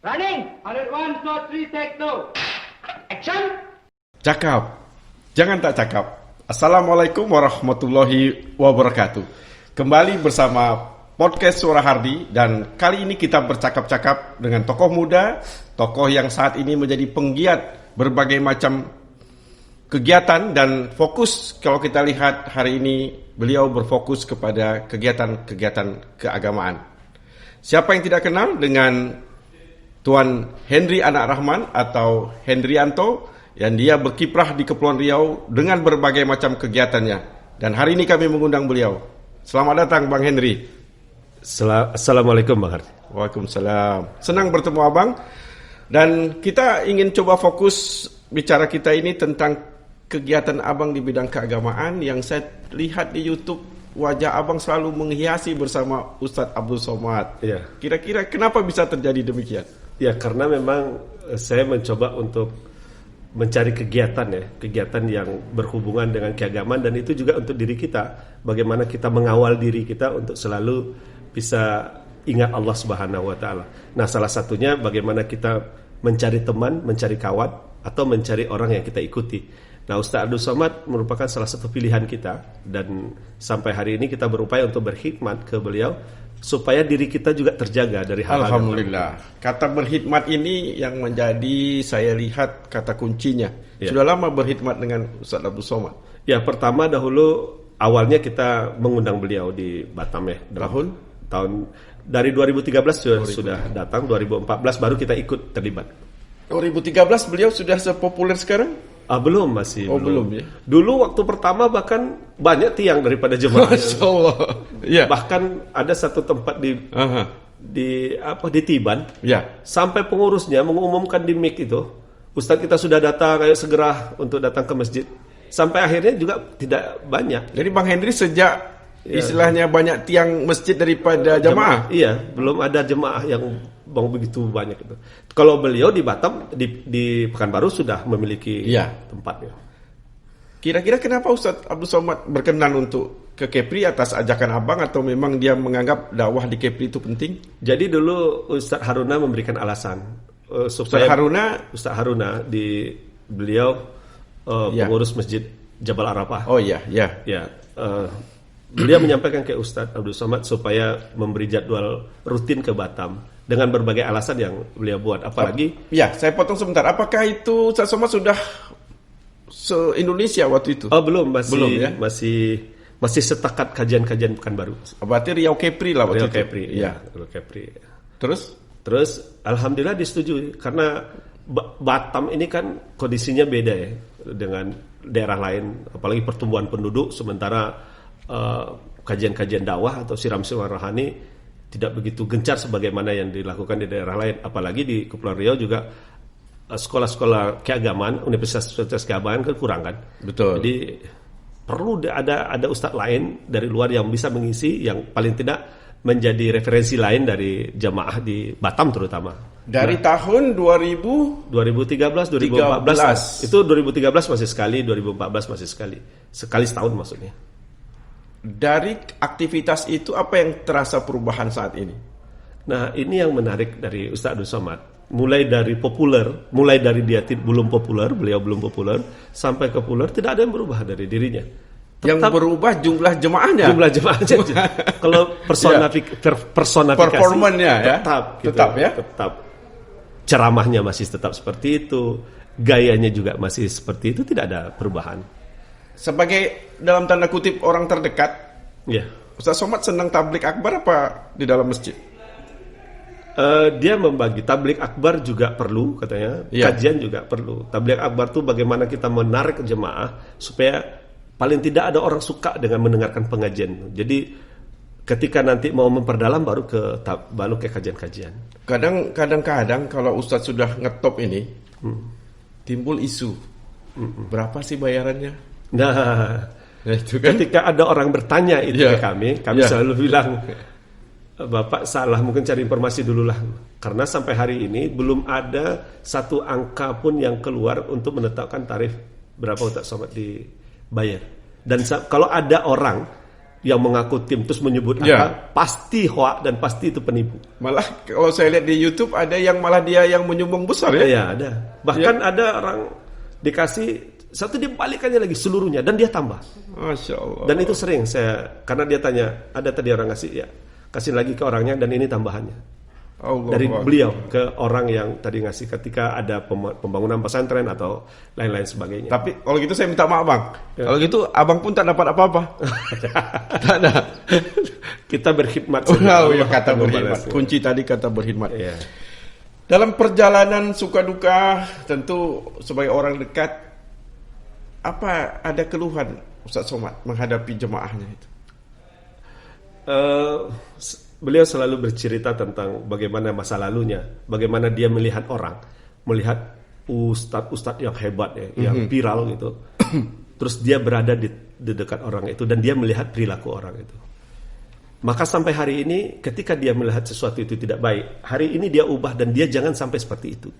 Running. 101, 2, 3, take 2. Action. Cakap, jangan tak cakap. Assalamualaikum warahmatullahi wabarakatuh. Kembali bersama podcast Suara Hardi, dan kali ini kita bercakap-cakap dengan tokoh muda, tokoh yang saat ini menjadi penggiat berbagai macam kegiatan dan fokus. Kalau kita lihat hari ini, beliau berfokus kepada kegiatan-kegiatan keagamaan. Siapa yang tidak kenal dengan Tuan Henry Anak Rahman atau Hendrianto, yang dia berkiprah di Kepulauan Riau dengan berbagai macam kegiatannya. Dan hari ini kami mengundang beliau. Selamat datang Bang Henry. Assalamualaikum Bang Hardi. Waalaikumsalam. Senang bertemu Abang. Dan kita ingin coba fokus bicara kita ini tentang kegiatan Abang di bidang keagamaan, yang saya lihat di YouTube wajah Abang selalu menghiasi bersama Ustadz Abdul Somad. Ya. Kira-kira kenapa bisa terjadi demikian? Ya, karena memang saya mencoba untuk mencari kegiatan yang berhubungan dengan keagamaan, dan itu juga untuk diri kita. Bagaimana kita mengawal diri kita untuk selalu bisa ingat Allah Subhanahu wa taala. Nah, salah satunya bagaimana kita mencari teman, mencari kawan, atau mencari orang yang kita ikuti. Nah, Ustaz Abdul Somad merupakan salah satu pilihan kita, dan sampai hari ini kita berupaya untuk berkhidmat ke beliau supaya diri kita juga terjaga dari hal-hal. Alhamdulillah. Kata berkhidmat ini yang menjadi saya lihat kata kuncinya. Ya. Sudah lama berkhidmat dengan Ustaz Abdul Somad? Ya, pertama dahulu awalnya kita mengundang beliau di Batam ya. Tahun dari 2013 sudah datang, 2014 baru kita ikut terlibat. 2013 beliau sudah sepopuler sekarang? Belum, masih belum ya. Dulu waktu pertama bahkan banyak tiang daripada jemaah. Masya Allah. Ya. Bahkan ada satu tempat di Tiban. Ya. Sampai pengurusnya mengumumkan di mic itu, Ustadz kita sudah datang, ayo segera untuk datang ke masjid. Sampai akhirnya juga tidak banyak. Jadi Bang Henry sejak istilahnya banyak tiang masjid daripada jamaah? Iya, belum ada jemaah yang begitu banyak itu. Kalau beliau di Batam, di Pekanbaru sudah memiliki tempatnya. Kira-kira kenapa Ustadz Abdul Somad berkenan untuk ke Kepri atas ajakan Abang, atau memang dia menganggap dakwah di Kepri itu penting? Jadi dulu Ustadz Haruna memberikan alasan supaya Ustadz Haruna beliau pengurus Masjid Jabal Arafah. Oh iya. Beliau menyampaikan ke Ustadz Abdul Somad supaya memberi jadwal rutin ke Batam dengan berbagai alasan yang beliau buat. Apalagi saya potong sebentar. Apakah itu Ustadz Somad sudah se-Indonesia waktu itu? Belum, masih setakat kajian-kajian Pekanbaru. Berarti Riau Kepri lah waktu itu. Riau Kepri. Terus alhamdulillah disetujui, karena Batam ini kan kondisinya beda ya dengan daerah lain, apalagi pertumbuhan penduduk, sementara kajian-kajian dakwah atau siram-siram rohani tidak begitu gencar sebagaimana yang dilakukan di daerah lain. Apalagi di Kepulauan Riau juga sekolah-sekolah keagamaan, universitas keagamaan kan kurang kan. Betul. Jadi perlu ada ustadz lain dari luar yang bisa mengisi, yang paling tidak menjadi referensi lain dari jamaah di Batam terutama. Dari tahun 2013, 2014 itu 2013 masih sekali, 2014 masih sekali setahun maksudnya. Dari aktivitas itu apa yang terasa perubahan saat ini? Nah, ini yang menarik dari Ustaz Abdul Somad. Mulai dari dia belum populer, beliau belum populer, sampai ke populer, tidak ada yang berubah dari dirinya. Yang berubah jumlah jemaahnya. Kalau personifikasi, performanya ya. Tetap. Ceramahnya masih tetap seperti itu, gayanya juga masih seperti itu, tidak ada perubahan. Sebagai dalam tanda kutip orang terdekat, Ustaz Somad senang tablik akbar apa di dalam masjid? Dia membagi tablik akbar juga perlu katanya, kajian juga perlu. Tablik akbar itu bagaimana kita menarik jemaah supaya paling tidak ada orang suka dengan mendengarkan pengajian. Jadi ketika nanti mau memperdalam baru ke kajian-kajian. Kadang-kadang kalau Ustaz sudah ngetop ini, timbul isu. Berapa sih bayarannya? Nah, itu kan. Ketika ada orang bertanya itu ke kami selalu bilang, Bapak salah, mungkin cari informasi dulu lah. Karena sampai hari ini belum ada satu angka pun yang keluar untuk menetapkan tarif berapa Ustaz Somad dibayar. Dan kalau ada orang yang mengaku tim terus menyebut Ya. angka, pasti hoak dan pasti itu penipu. Malah kalau saya lihat di YouTube ada yang malah dia yang menyumbang besar ya. Ya, ada. Bahkan ada orang dikasih satu, dia balikannya lagi seluruhnya dan dia tambah. Masya Allah. Dan itu sering karena dia tanya, ada tadi orang ngasih, ya kasih lagi ke orangnya dan ini tambahannya. Allah Dari Allah. beliau ke orang yang tadi ngasih ketika ada pembangunan pesantren atau lain-lain sebagainya. Tapi kalau gitu saya minta maaf bang. Ya. Kalau gitu abang pun tak dapat apa-apa. Tak ada. Kita berkhidmat. Oh saja. ya, kata Allah berkhidmat. membalasnya. Kunci tadi kata berkhidmat. Iya. Dalam perjalanan suka duka, tentu sebagai orang dekat, apa ada keluhan Ustaz Somad menghadapi jemaahnya itu? Beliau selalu bercerita tentang bagaimana masa lalunya, bagaimana dia melihat orang, melihat ustadz-ustadz yang hebat ya, yang viral gitu. Terus dia berada di dekat orang itu dan dia melihat perilaku orang itu. Maka sampai hari ini ketika dia melihat sesuatu itu tidak baik, hari ini dia ubah dan dia jangan sampai seperti itu.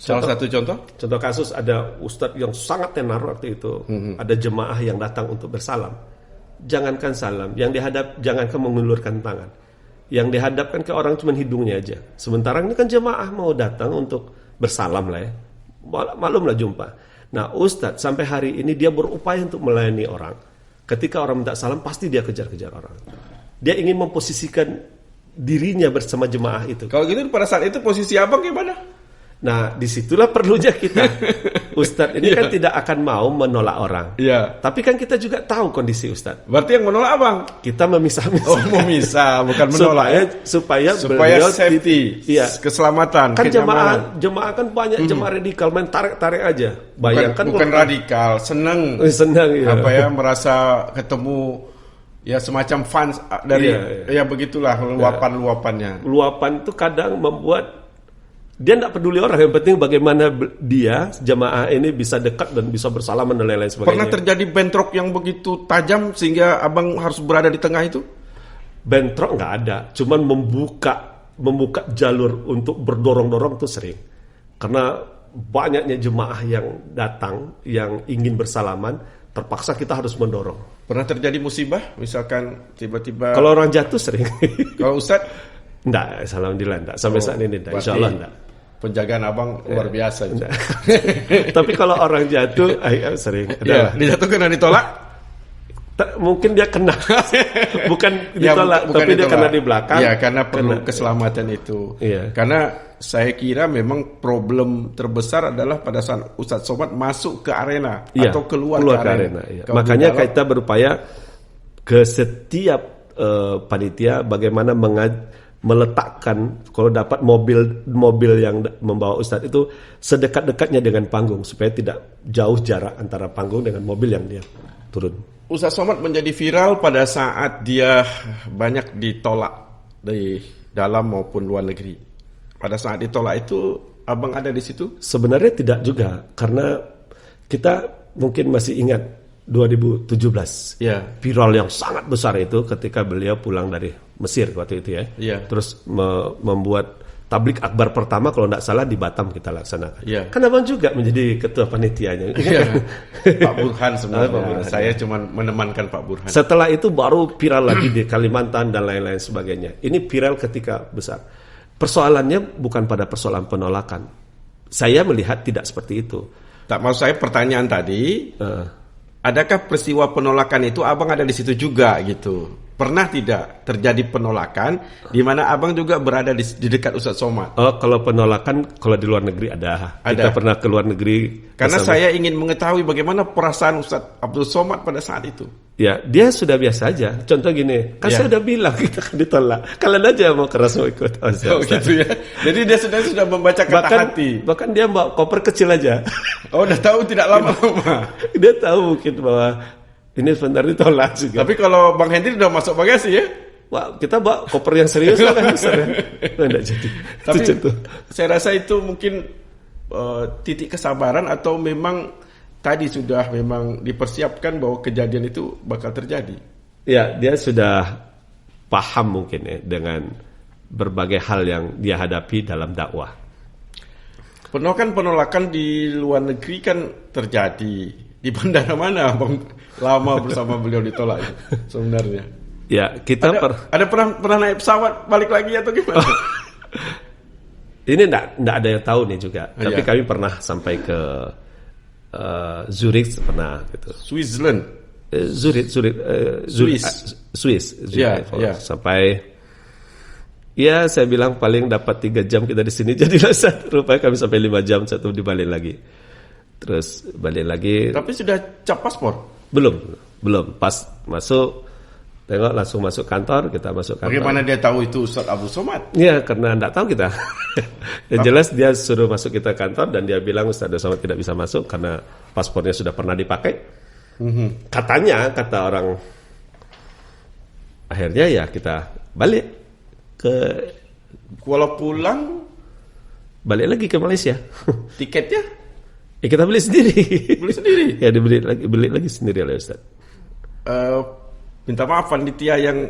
Salah satu contoh? Contoh kasus ada ustadz yang sangat tenar waktu itu, ada jemaah yang datang untuk bersalam. Jangankan salam, yang jangankan mengulurkan tangan. Yang dihadapkan ke orang cuma hidungnya aja. Sementara ini kan jemaah mau datang untuk bersalam lah ya. Malumlah jumpa. Nah ustadz sampai hari ini dia berupaya untuk melayani orang. Ketika orang minta salam pasti dia kejar-kejar orang. Dia ingin memposisikan dirinya bersama jemaah itu. Kalau gitu pada saat itu posisi abang gimana? Nah, disitulah perlunya kita. Ustadz ini kan tidak akan mau menolak orang. Iya. Tapi kan kita juga tahu kondisi Ustadz. Berarti yang menolak abang? Kita memisah-misah. Oh, mau misah, bukan menolak ya? supaya Supaya beliau safety, iya. keselamatan, Kan kenyamanan. jemaah kan banyak jemaah radikal main tarik-tarik aja. Bayangkan bukan kalau- radikal, seneng. Senang ya. Apa ya, merasa ketemu ya semacam fans dari Iya. ya begitulah luapan-luapannya. Luapan itu kadang membuat dia tidak peduli orang, yang penting bagaimana dia jemaah ini bisa dekat dan bisa bersalaman dan lain-lain sebagainya. Pernah terjadi bentrok yang begitu tajam sehingga abang harus berada di tengah itu? Bentrok nggak ada, cuman membuka jalur untuk berdorong-dorong itu sering. Karena banyaknya jemaah yang datang yang ingin bersalaman, terpaksa kita harus mendorong. Pernah terjadi musibah, misalkan tiba-tiba. Kalau orang jatuh sering. Kalau Ustadz, Enggak, alhamdulillah enggak. Sampai saat ini enggak. berarti Insyaallah enggak. penjagaan abang luar biasa. Enggak. Tapi kalau orang jatuh, sering. Ya, Ada. dijatuhkan dan ditolak. Mungkin dia kena. Bukan Ya, ditolak, bukan tapi dia ditolak. kena di belakang. Ya, karena perlu keselamatan itu. Iya. Karena saya kira memang problem terbesar adalah pada saat Ustadz Somad masuk ke arena Iya, atau keluar ke arena. Iya. Kalau Makanya di dalam- kita berupaya ke setiap panitia bagaimana meletakkan kalau dapat mobil yang membawa Ustadz itu sedekat-dekatnya dengan panggung supaya tidak jauh jarak antara panggung dengan mobil yang dia turun. Ustadz Somad menjadi viral pada saat dia banyak ditolak di dalam maupun luar negeri. Pada saat ditolak itu, abang ada di situ? Sebenarnya tidak juga, karena kita mungkin masih ingat 2017 Ya. viral yang sangat besar itu ketika beliau pulang dari Mesir waktu itu ya. Iya. Terus membuat tablik akbar pertama kalau tidak salah di Batam kita laksanakan. Iya. Kan abang juga menjadi ketua panitianya. Iya. Pak Burhan sebenarnya. Pak Burhan, Saya cuma menemankan Pak Burhan. Setelah itu baru viral lagi di Kalimantan dan lain-lain sebagainya. Ini viral ketika besar. Persoalannya bukan pada persoalan penolakan. Saya melihat tidak seperti itu. Tak mau saya pertanyaan tadi, adakah peristiwa penolakan itu abang ada di situ juga gitu? Pernah tidak terjadi penolakan di mana abang juga berada di dekat Ustadz Somad? Oh, kalau penolakan kalau di luar negeri ada. Kita Ada. pernah ke luar negeri. Karena bersama. saya ingin mengetahui bagaimana perasaan Ustadz Abdul Somad pada saat itu. Ya, dia sudah biasa aja. Contoh gini, kan Ya. saya udah bilang kita akan ditolak. Kalian aja mau keras mau ikut. Oh, Oh gitu ya. Jadi dia sudah membaca kata hati. bahkan dia bawa koper kecil aja. Oh udah tahu tidak lama-lama. Dia tahu mungkin bahwa ini sebentar ditolak juga. Tapi kalau Bang Hendri udah masuk bagasi ya. Wah, kita bawa koper yang serius lah kan besar ya. Nggak jadi. Tapi Itu contoh. saya rasa itu mungkin titik kesabaran atau memang tadi sudah memang dipersiapkan bahwa kejadian itu bakal terjadi. Ya, dia sudah paham mungkin ya dengan berbagai hal yang dia hadapi dalam dakwah. Penolakan di luar negeri kan terjadi Di bandara mana Abang lama bersama beliau ditolak itu, sebenarnya? Ya, kita Ada pernah naik pesawat balik lagi atau gimana? Ini enggak ada yang tahu nih juga. Tapi Iya. kami pernah sampai ke Zurich pernah gitu. Switzerland. Swiss. Iya, iya. Sampai ya saya bilang paling dapat 3 jam kita di sini jadilah rupanya kami sampai 5 jam satu dibalik lagi. Terus balik lagi. Tapi sudah cap paspor? Belum. Pas masuk tengok langsung masuk kantor, kita masuk kantor. Bagaimana dia tahu itu Ustadz Abdul Somad? Iya, karena enggak tahu kita. Yang jelas dia suruh masuk kita kantor dan dia bilang Ustadz Abdul Somad tidak bisa masuk karena paspornya sudah pernah dipakai. Katanya, kata orang. Akhirnya ya kita balik Kalau pulang balik lagi ke Malaysia. tiketnya Kita beli sendiri. beli sendiri. Ya beli lagi sendiri oleh Ustadz. Minta maaf panitia yang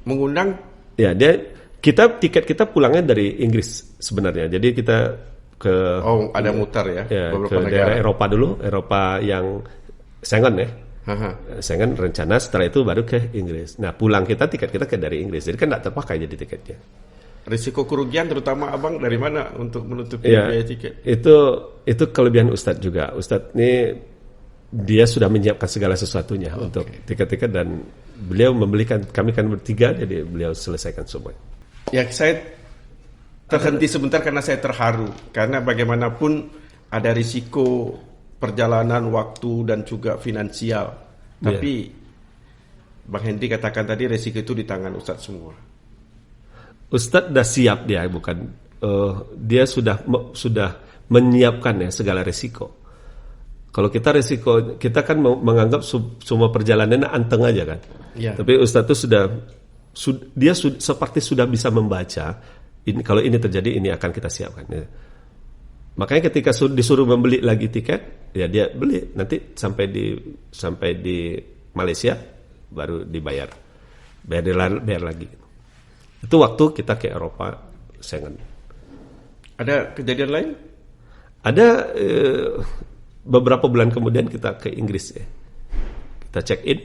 mengundang. Ya, tiket kita pulangnya dari Inggris sebenarnya. Jadi kita ke ada mutar ya, ke beberapa daerah negara. Eropa dulu, Eropa yang Schengen ya. Schengen rencana setelah itu baru ke Inggris. Nah, pulang tiket kita dari Inggris. Jadi kan tidak terpakai jadi tiketnya. Risiko kerugian terutama Abang dari mana untuk menutupi Ya, biaya tiket? itu kelebihan Ustadz juga. Ustadz ini dia sudah menyiapkan segala sesuatunya untuk tiket-tiket dan beliau membelikan, kami kan bertiga jadi beliau selesaikan semua. Ya, saya terhenti sebentar karena saya terharu karena bagaimanapun ada risiko perjalanan waktu dan juga finansial. Tapi Bang Henry katakan tadi risiko itu di tangan Ustadz semua. Ustadz dah siap dia, bukan dia sudah menyiapkan ya segala risiko. Kalau kita kan menganggap semua perjalanan anteng aja kan. Ya. Tapi Ustadz itu dia seperti sudah bisa membaca. Kalau ini terjadi ini akan kita siapkan. Ya. Makanya ketika disuruh membeli lagi tiket, ya dia beli. Nanti sampai di Malaysia baru dibayar. Bayar lagi. Itu waktu kita ke Eropa Schengen. Ada kejadian lain? Ada beberapa bulan kemudian kita ke Inggris ya. Kita check in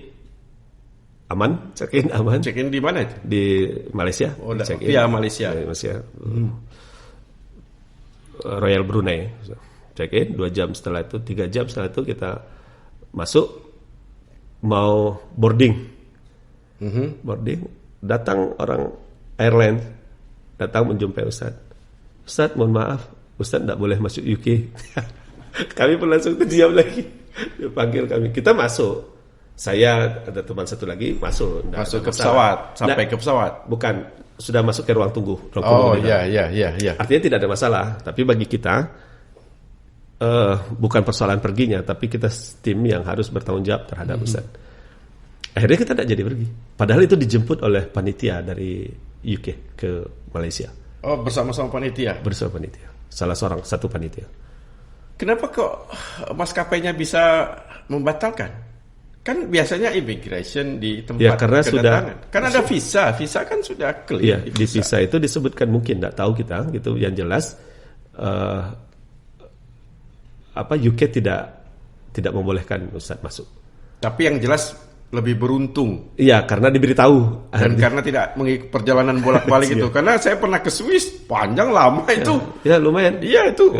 aman. Check in di mana itu? Di Malaysia. Via Malaysia. Royal Brunei. Check in 2 jam setelah itu, 3 jam setelah itu kita masuk mau boarding. Boarding, datang orang airline datang menjumpai Ustadz mohon maaf Ustadz tidak boleh masuk UK. Kami pun langsung terdiam lagi. Dia panggil kami, kita masuk, saya ada teman satu lagi masuk ke pesawat, sampai ke pesawat, bukan, sudah masuk ke ruang tunggu. Iya. Artinya tidak ada masalah, tapi bagi kita bukan persoalan perginya, tapi kita tim yang harus bertanggung jawab terhadap Ustadz. Akhirnya kita tidak jadi pergi. Padahal itu dijemput oleh panitia dari UK ke Malaysia. Oh, bersama-sama panitia? Bersama panitia. Satu panitia. Kenapa kok maskapainya bisa membatalkan? Kan biasanya immigration di tempat karena kedatangan. Kan ada visa kan sudah clear. Iya, di visa itu disebutkan, mungkin tidak tahu kita gitu. Yang jelas UK tidak membolehkan Ustadz masuk. Tapi yang jelas lebih beruntung. Iya, karena diberitahu. Dan karena tidak mengikuti perjalanan bolak-balik itu. Karena saya pernah ke Swiss, panjang lama itu. Ya, lumayan. Iya, itu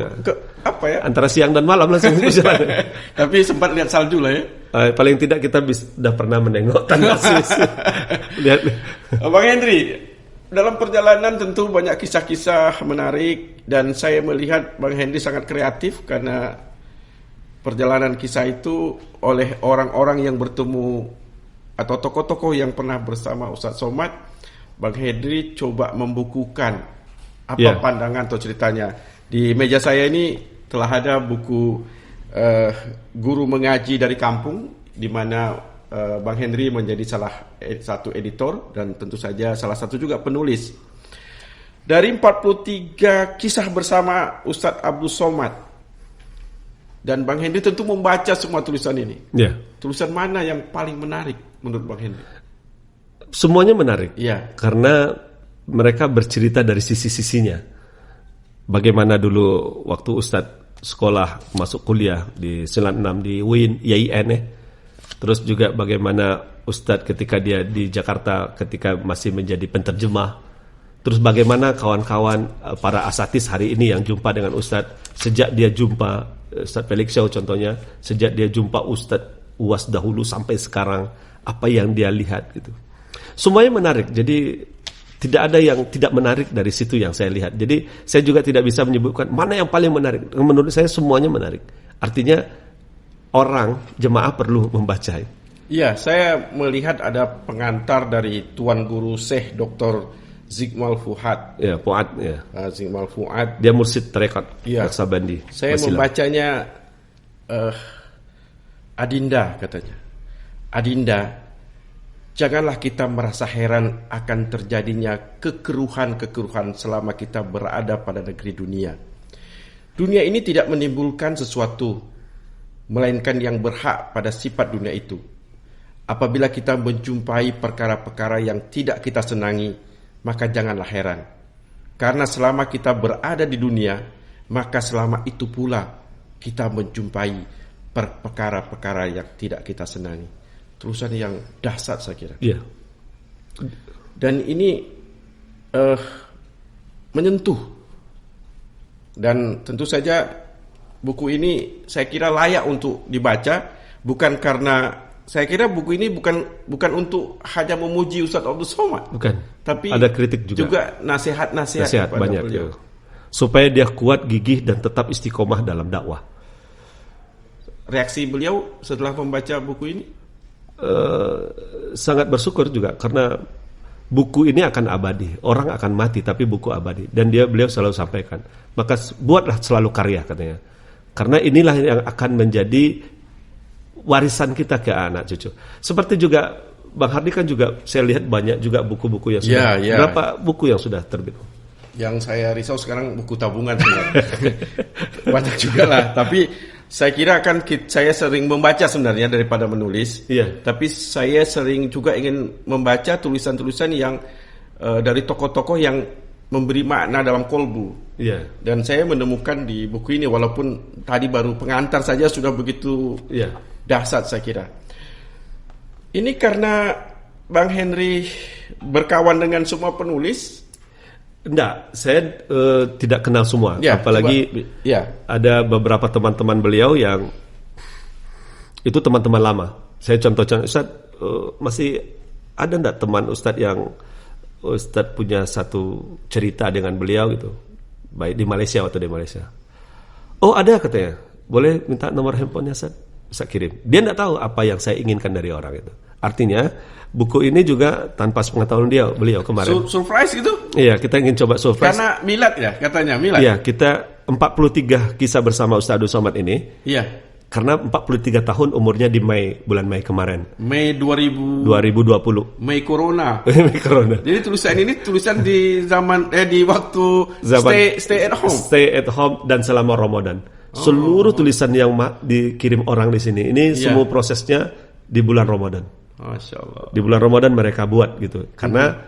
antara siang dan malam langsung berjalan. Tapi sempat lihat salju lah ya. Paling tidak kita sudah pernah menengok tanah Swiss. Lihat. Bang Henry, dalam perjalanan tentu banyak kisah-kisah menarik dan saya melihat Bang Henry sangat kreatif karena perjalanan kisah itu oleh orang-orang yang bertemu atau tokoh-tokoh yang pernah bersama Ustadz Somad, Bang Henry coba membukukan apa pandangan atau ceritanya. Di meja saya ini telah ada buku Guru Mengaji dari Kampung, di mana Bang Henry menjadi salah satu editor dan tentu saja salah satu juga penulis. Dari 43 kisah bersama Ustadz Abdul Somad, dan Bang Henry tentu membaca semua tulisan ini. Yeah. Tulisan mana yang paling menarik menurut Bang Henry? Semuanya menarik. Iya. Karena mereka bercerita dari sisi-sisinya. Bagaimana dulu waktu Ustadz sekolah, masuk kuliah di 96 di UIN, YIN ya. Terus juga bagaimana Ustadz ketika dia di Jakarta ketika masih menjadi penterjemah. Terus bagaimana kawan-kawan para asatis hari ini yang jumpa dengan Ustadz sejak dia jumpa Ustadz Felix Shaw contohnya, sejak dia jumpa Ustadz UAS dahulu sampai sekarang, apa yang dia lihat gitu. Semuanya menarik. Jadi tidak ada yang tidak menarik dari situ yang saya lihat. Jadi saya juga tidak bisa menyebutkan mana yang paling menarik. Menurut saya semuanya menarik. Artinya orang jemaah perlu membaca. Iya, saya melihat ada pengantar dari Tuan Guru Syekh Dr. Zikmal Fuad. Ya, Fuad ya. Zikmal Fuad. Dia mursyid tarekat Iya. Naksabandi. Saya membacanya Adinda katanya. Adinda, janganlah kita merasa heran akan terjadinya kekeruhan-kekeruhan selama kita berada pada negeri dunia. Dunia ini tidak menimbulkan sesuatu, melainkan yang berhak pada sifat dunia itu. Apabila kita menjumpai perkara-perkara yang tidak kita senangi, maka janganlah heran. Karena selama kita berada di dunia, maka selama itu pula kita menjumpai perkara-perkara yang tidak kita senangi. Terusan yang dahsyat saya kira. Iya. Dan ini menyentuh. Dan tentu saja buku ini saya kira layak untuk dibaca, bukan karena saya kira buku ini bukan untuk hanya memuji Ustadz Abdul Somad. Bukan. Tapi ada kritik juga nasihat-nasihat kepada banyak beliau. ya. Supaya dia kuat, gigih dan tetap istiqomah dalam dakwah. Reaksi beliau setelah membaca buku ini? Sangat bersyukur juga karena buku ini akan abadi. Orang akan mati tapi buku abadi. Dan beliau selalu sampaikan, maka buatlah selalu karya katanya. Karena inilah yang akan menjadi warisan kita ke anak cucu. Seperti juga Bang Hardi kan juga saya lihat banyak juga buku-buku yang sudah berapa buku yang sudah terbit. Yang saya risau sekarang buku tabungan sebenarnya. Banyak juga lah, tapi saya kira saya sering membaca sebenarnya daripada menulis. Iya. Tapi saya sering juga ingin membaca tulisan-tulisan yang dari tokoh-tokoh yang memberi makna dalam kolbu. Iya. Dan saya menemukan di buku ini, walaupun tadi baru pengantar saja sudah begitu dahsyat saya kira. Ini karena Bang Henry berkawan dengan semua penulis. Enggak, saya tidak kenal semua. Ya, apalagi ada beberapa teman-teman beliau yang itu teman-teman lama. Saya contoh-contoh, Ustaz, masih ada enggak teman Ustaz yang Ustaz punya satu cerita dengan beliau gitu, baik di Malaysia atau di Malaysia? Oh ada katanya, boleh minta nomor handphonenya Ustaz? Saya kirim. Dia enggak tahu apa yang saya inginkan dari orang itu. Artinya buku ini juga tanpa pengetahuan beliau kemarin. Surprise gitu? Iya, kita ingin coba surprise. Karena milad ya, katanya milad. Iya, kita 43 kisah bersama Ustaz Abdul Somad ini. Iya. Karena 43 tahun umurnya di bulan Mei kemarin. Mei 2020. Mei Corona. Mei Corona. Jadi tulisan di zaman di waktu stay at home. Stay at home dan selama Ramadan. Seluruh tulisan yang dikirim orang di sini ini semua prosesnya di bulan Ramadan. Masya Allah. Di bulan Ramadan mereka buat gitu. Karena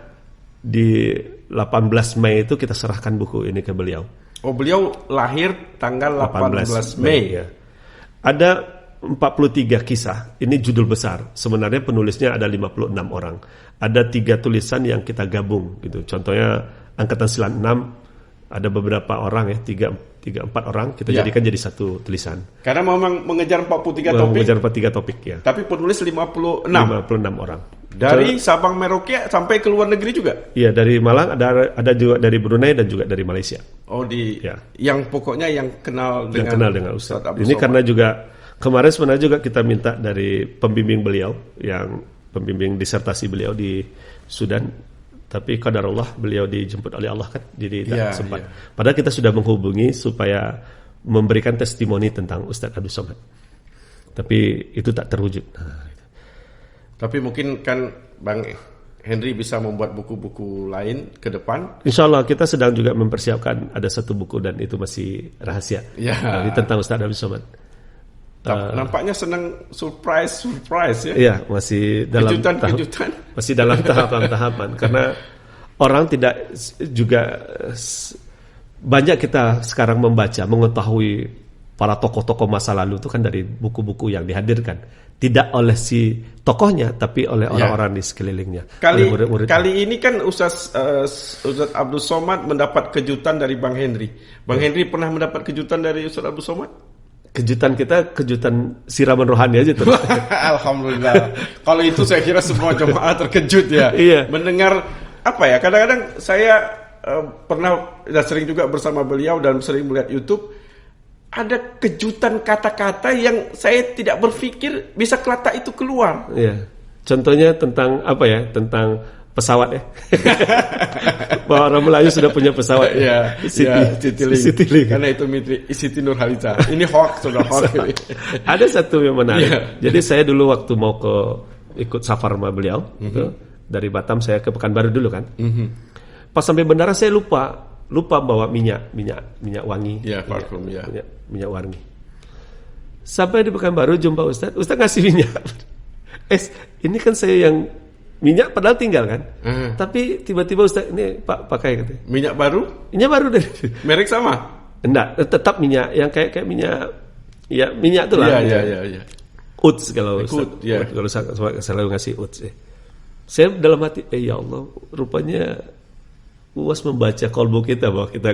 di 18 Mei itu kita serahkan buku ini ke beliau. Oh, beliau lahir tanggal 18 Mei. Ya. Ada 43 kisah. Ini judul besar. Sebenarnya penulisnya ada 56 orang. Ada 3 tulisan yang kita gabung gitu. Contohnya Angkatan Silat 6 ada beberapa orang ya, 3-4 orang kita jadikan jadi satu tulisan. Karena memang mengejar 43 topik. Mengejar 43 topik ya. Tapi penulis 56 orang. Dari Sabang Merauke sampai ke luar negeri juga. Iya, dari Malang ada juga dari Brunei dan juga dari Malaysia. Oh, yang pokoknya yang kenal dengan Ustaz. Ini karena juga kemarin sebenarnya juga kita minta dari pembimbing beliau yang pembimbing disertasi beliau di Sudan. Tapi qadarullah beliau dijemput oleh Allah kan, jadi tak sempat. Padahal kita sudah menghubungi supaya memberikan testimoni tentang Ustaz Abdul Somad. Tapi itu tak terwujud. Tapi mungkin kan Bang Henry bisa membuat buku-buku lain ke depan. Insya Allah kita sedang juga mempersiapkan ada satu buku dan itu masih rahasia. Tentang Ustaz Abdul Somad. Nampaknya senang surprise ya. Iya, masih dalam kejutan. Masih dalam tahapan-tahapan karena orang tidak juga banyak kita sekarang membaca, mengetahui para tokoh-tokoh masa lalu itu kan dari buku-buku yang dihadirkan, tidak oleh si tokohnya tapi oleh orang-orang di sekelilingnya. Kali ini kan Ustaz Abdul Somad mendapat kejutan dari Bang Henry. Bang Henry pernah mendapat kejutan dari Ustaz Abdul Somad? Kejutan kita kejutan siraman rohani aja tuh. Alhamdulillah. Kalau itu saya kira semua jemaah terkejut ya. Iya. Mendengar apa ya? Kadang-kadang saya pernah dan sering juga bersama beliau dan sering melihat YouTube, ada kejutan kata-kata yang saya tidak berpikir bisa kelata itu keluar. Iya. Contohnya tentang apa ya? Tentang pesawat ya. Bahwa orang Melayu sudah punya pesawat ya. Citylink. Karena itu Siti Nurhaliza. Ini hoax, sudah hoax. Ada satu yang menarik. Jadi saya dulu waktu mau ikut safar sama beliau, gitu, dari Batam saya ke Pekanbaru dulu kan. Pas sampai bandara saya lupa bawa minyak wangi. Ya, parfum ya. Minyak wangi. Sampai di Pekanbaru jumpa Ustaz ngasih minyak. Ini kan saya yang minyak padahal tinggal kan. Tapi tiba-tiba Ustaz ini Pak pakai katanya. Minyak baru? Minyak baru dari merek sama? Enggak, tetap minyak yang kayak minyak, ya minyak tuh lah. Iya. Uts kalau kalau saya selalu ngasih uts. Saya dalam hati, ya Allah, rupanya UAS membaca kolbu kita bahwa kita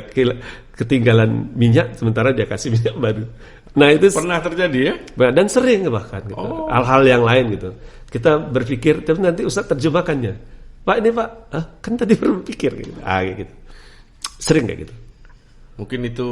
ketinggalan minyak sementara dia kasih minyak baru. Nah itu pernah terjadi ya? Dan sering bahkan gitu. Hal-hal yang lain gitu. Kita berpikir, tapi nanti Ustaz terjemahkannya. Pak ini Pak, kan tadi baru berpikir gitu. Gitu. Sering kayak gitu. Mungkin itu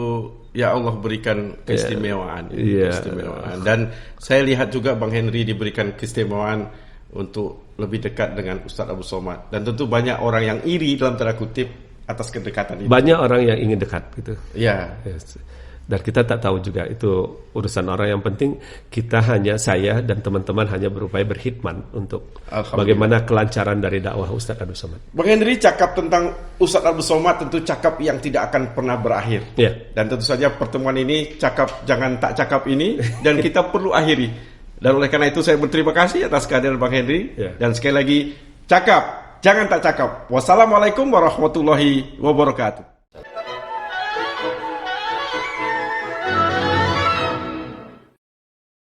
ya Allah berikan keistimewaan. Keistimewaan. Dan saya lihat juga Bang Henry diberikan keistimewaan untuk lebih dekat dengan Ustaz Abdul Somad. Dan tentu banyak orang yang iri dalam tanda kutip atas kedekatan itu. Banyak orang yang ingin dekat gitu. Iya. Yes. Dan kita tak tahu juga itu urusan orang. Yang penting kita saya dan teman-teman hanya berupaya berkhidmat untuk bagaimana kelancaran dari dakwah Ustaz Abdul Somad. Bang Henry cakap tentang Ustaz Abdul Somad tentu cakap yang tidak akan pernah berakhir. Dan tentu saja pertemuan ini cakap jangan tak cakap ini dan kita perlu akhiri. Dan oleh karena itu saya berterima kasih atas kehadiran Bang Henry. Dan sekali lagi cakap jangan tak cakap. Wassalamualaikum warahmatullahi wabarakatuh.